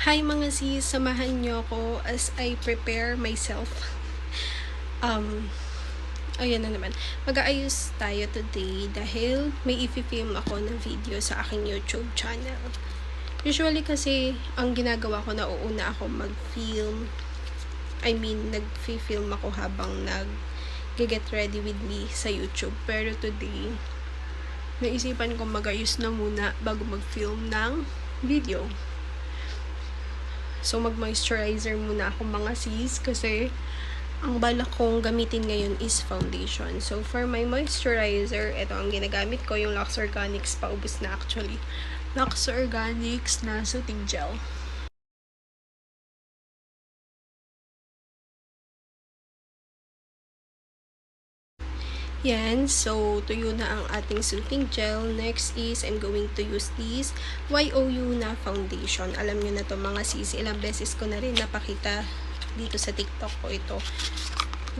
Hi mga sis, samahan niyo ako as I prepare myself. Ayan na naman. Mag-aayos tayo today dahil may i-film ako ng video sa aking YouTube channel. Usually kasi, ang ginagawa ko, nauuna ako mag-film. Nag-film ako habang nag-get ready with me sa YouTube. Pero today, naisipan ko mag-ayos na muna bago mag-film ng video. So, mag-moisturizer muna ako mga sis kasi ang balak kong gamitin ngayon is foundation. So, for my moisturizer, ito ang ginagamit ko, yung Lux Organics, paubos na actually. Lux Organics na soothing gel. Yan, so tuyo na ang ating soothing gel. Next is, I'm going to use this YOU na foundation. Alam nyo na to mga sis, ilang beses ko na rin napakita dito sa TikTok ko ito.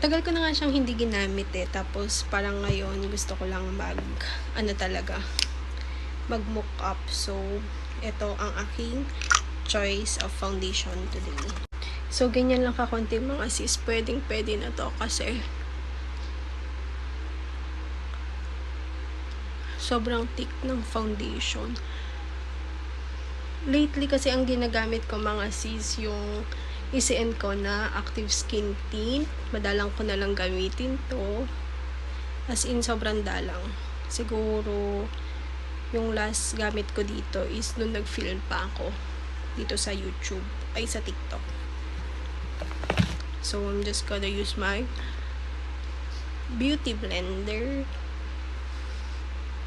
Tagal ko na nga siyang hindi ginamit tapos parang ngayon gusto ko lang mag-mock up. So, ito ang aking choice of foundation today. So, ganyan lang kakonti mga sis. Pwede na to kasi sobrang thick ng foundation. Lately kasi ang ginagamit ko mga sis yung ECN ko na Active Skin Tint. Madalang ko na lang gamitin to. As in, sobrang dalang. Siguro, yung last gamit ko dito is nung nag-film pa ako dito sa YouTube, ay sa TikTok. So, I'm just gonna use my beauty blender.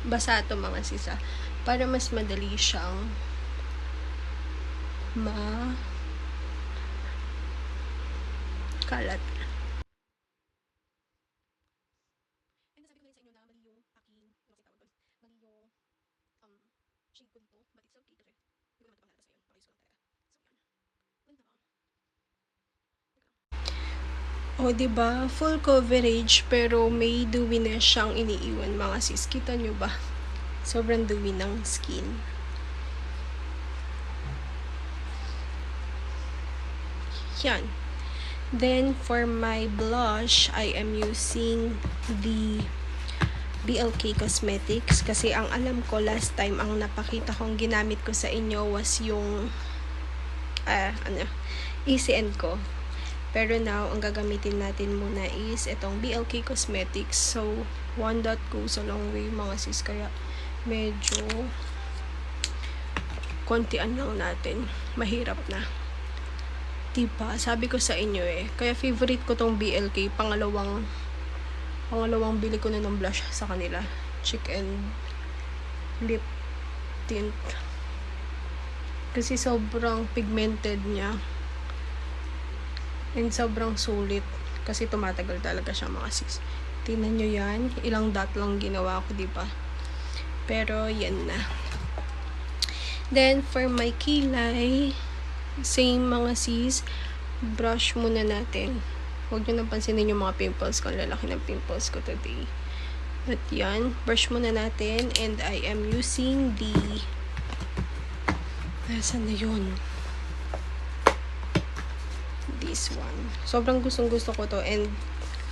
Basa to mga sisa para mas madali siyang kalat. And sabi ko sa inyo na mali yung aking mali yung shade ko dito, but it's okay kasi hindi ko naman ito mahalata sa'yo, pakayos ko lang talaga. So yan, ganda ba? O diba, full coverage pero may dewy na siyang iniiwan mga sis. Kita nyo ba? Sobrang dewy ng skin. Yan. Then, for my blush, I am using the BLK Cosmetics kasi ang alam ko last time, ang napakita kong ginamit ko sa inyo was yung ECN ko. Pero now, ang gagamitin natin muna is itong BLK Cosmetics. So, one dot goes a long way mga sis. Kaya, medyo kontian lang natin. Mahirap na. Diba? Sabi ko sa inyo Kaya favorite ko tong BLK. Pangalawang bili ko na ng blush sa kanila. Cheek and lip tint. Kasi sobrang pigmented niya. And sobrang sulit. Kasi tumatagal talaga siya mga sis. Tingnan nyo yan. Ilang dot lang ginawa ko, diba? Pero, yan na. Then, for my kilay, same mga sis, brush muna natin. Huwag nyo nang pansinin yung mga pimples ko. Lalaki ng pimples ko today. But yan, brush muna natin. And I am using the saan na yun? This one. Sobrang gustong-gusto ko to and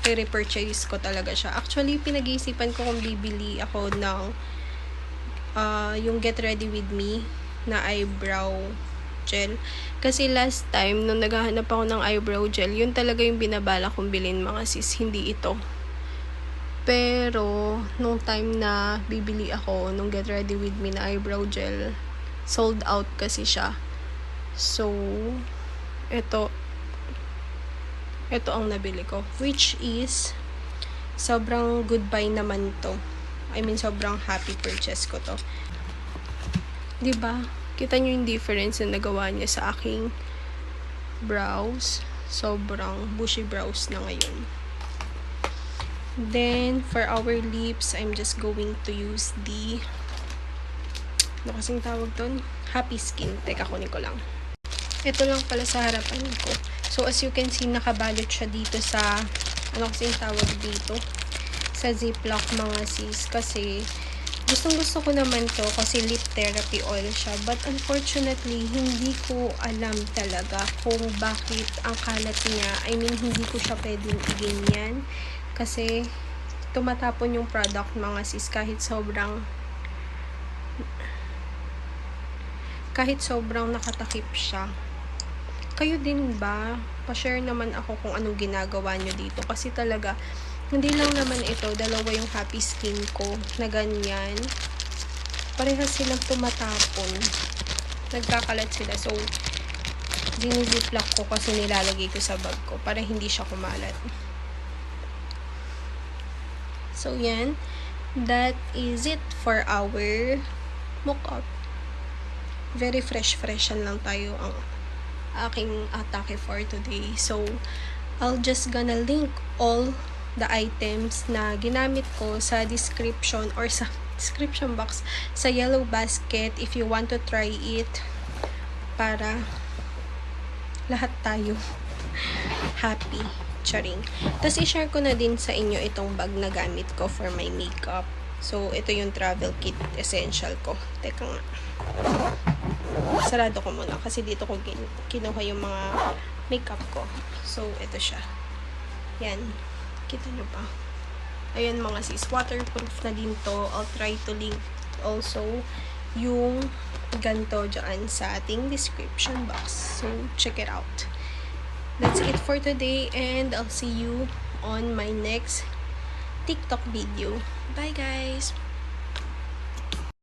i-repurchase ko talaga siya. Actually, pinag-iisipan ko kung bibili ako ng yung Get Ready With Me na eyebrow gel. Kasi last time, nung naghahanap ako ng eyebrow gel, yun talaga yung binabala kong bilhin mga sis, hindi ito. Pero, nung time na bibili ako nung Get Ready With Me na eyebrow gel, sold out kasi siya. So, ito ang nabili ko. Which is, sobrang goodbye naman to. Sobrang happy purchase ko to. Diba? Kita nyo yung difference na nagawa niya sa aking brows. Sobrang bushy brows na ngayon. Then, for our lips, I'm just going to use the ano kasing tawag doon? Happy Skin. Teka, kunin ko lang. Ito lang pala sa harapan ko. So, as you can see, nakabalot siya dito sa ano kasing tawag dito? Sa ziplock mga sis. Kasi, Gustong-gusto ko naman to kasi lip therapy oil siya. But unfortunately, hindi ko alam talaga kung bakit ang kalat niya. I mean, hindi ko siya pwedeng i-ganyan. Kasi tumatapon yung product mga sis kahit sobrang nakatakip siya. Kayo din ba? Pa-share naman ako kung anong ginagawa nyo dito. Kasi talaga, hindi lang naman ito, dalawa yung happy skin ko na ganyan. Parehas silang tumatapon. Nagkakalat sila. So, diniziplock ko kasi nilalagay ko sa bag ko para hindi siya kumalat. So, yan. That is it for our mock-up. Very fresh-freshan lang tayo ang aking atake for today. So, I'll just gonna link all the items na ginamit ko sa description or sa description box sa yellow basket if you want to try it para lahat tayo happy. Charing. Tapos i-share ko na din sa inyo itong bag na gamit ko for my makeup. So, ito yung travel kit essential ko. Teka nga. Sarado ko muna kasi dito ko kinuha yung mga makeup ko. So, ito siya. Yan. Kita nyo pa. Ayan mga sis. Waterproof na din to. I'll try to link also yung ganito dyan sa ating description box. So, check it out. That's it for today and I'll see you on my next TikTok video. Bye guys!